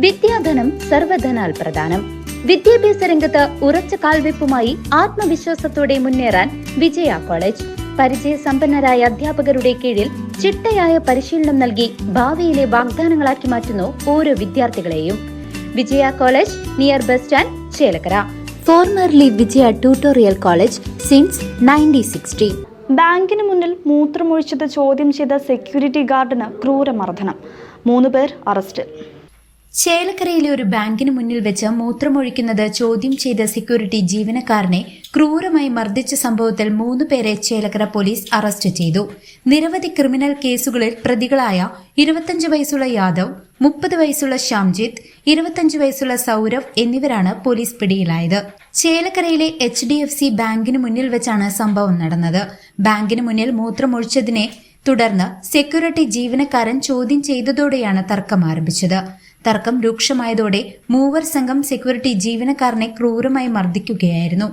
വിദ്യാധനം സർവധനാൽ പ്രധാനം. വിദ്യാഭ്യാസ രംഗത്ത് ഉറച്ച കാൽവെപ്പുമായി ആത്മവിശ്വാസത്തോടെ മുന്നേറാൻ വിജയ കോളേജ്. പരിചയസമ്പന്നരായ അധ്യാപകരുടെ കീഴിൽ ചിട്ടയായ പരിശീലനം നൽകി ഭാവിയിലെ വാഗ്ദാനങ്ങളാക്കി മാറ്റുന്നു ഓരോ വിദ്യാർത്ഥികളെയും. Vijaya college near bus stand, Chelakkara. Formerly Vijaya tutorial college since 1960. ബാങ്കിന് മുന്നിൽ മൂത്രമൊഴിച്ചത് ചോദ്യം ചെയ്ത സെക്യൂരിറ്റി ഗാർഡിന് ക്രൂരമർദ്ദനം. 3 പേർ അറസ്റ്റ്. ചേലക്കരയിലെ ഒരു ബാങ്കിന് മുന്നിൽ വെച്ച് മൂത്രമൊഴിക്കുന്നത് ചോദ്യം ചെയ്ത സെക്യൂരിറ്റി ജീവനക്കാരനെ ക്രൂരമായി മർദ്ദിച്ച സംഭവത്തിൽ 3 പേരെ ചേലക്കര പോലീസ് അറസ്റ്റ് ചെയ്തു. നിരവധി ക്രിമിനൽ കേസുകളിൽ പ്രതികളായ 25 വയസ്സുള്ള യാദവ്, 30 വയസ്സുള്ള ശ്യാംജിത്ത്, 25 വയസ്സുള്ള സൗരവ് എന്നിവരാണ് പോലീസ് പിടിയിലായത്. ചേലക്കരയിലെ HDFC ബാങ്കിന് മുന്നിൽ വെച്ചാണ് സംഭവം നടന്നത്. ബാങ്കിന് മുന്നിൽ മൂത്രമൊഴിച്ചതിനെ തുടർന്ന് സെക്യൂരിറ്റി ജീവനക്കാരൻ ചോദ്യം ചെയ്തതോടെയാണ് തർക്കം ആരംഭിച്ചത്. തർക്കം രൂക്ഷമായതോടെ മൂവർ സംഘം സെക്യൂരിറ്റി ജീവനക്കാരനെ ക്രൂരമായി മർദ്ദിക്കുകയായിരുന്നു.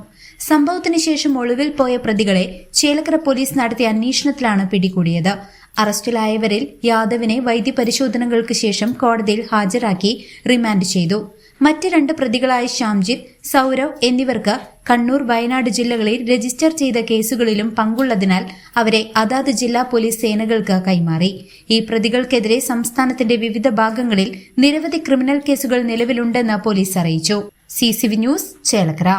സംഭവത്തിന് ശേഷം ഒളിവിൽ പോയ പ്രതികളെ ചേലക്കര പോലീസ് നടത്തിയ അന്വേഷണത്തിലാണ് പിടികൂടിയത്. അറസ്റ്റിലായവരിൽ യാദവിനെ വൈദ്യപരിശോധനകൾക്ക് ശേഷം കോടതിയിൽ ഹാജരാക്കി റിമാൻഡ് ചെയ്തു. മറ്റ് 2 പ്രതികളായ ശ്യാംജിത്ത്, സൗരവ് എന്നിവർക്ക് കണ്ണൂർ, വയനാട് ജില്ലകളിൽ രജിസ്റ്റർ ചെയ്ത കേസുകളിലും പങ്കുള്ളതിനാൽ അവരെ അതാത് ജില്ലാ പോലീസ് സേനകൾക്ക് കൈമാറി. ഈ പ്രതികൾക്കെതിരെ സംസ്ഥാനത്തിന്റെ വിവിധ ഭാഗങ്ങളിൽ നിരവധി ക്രിമിനൽ കേസുകൾ നിലവിലുണ്ടെന്ന് പോലീസ് അറിയിച്ചു. CCV news, Chelakkara.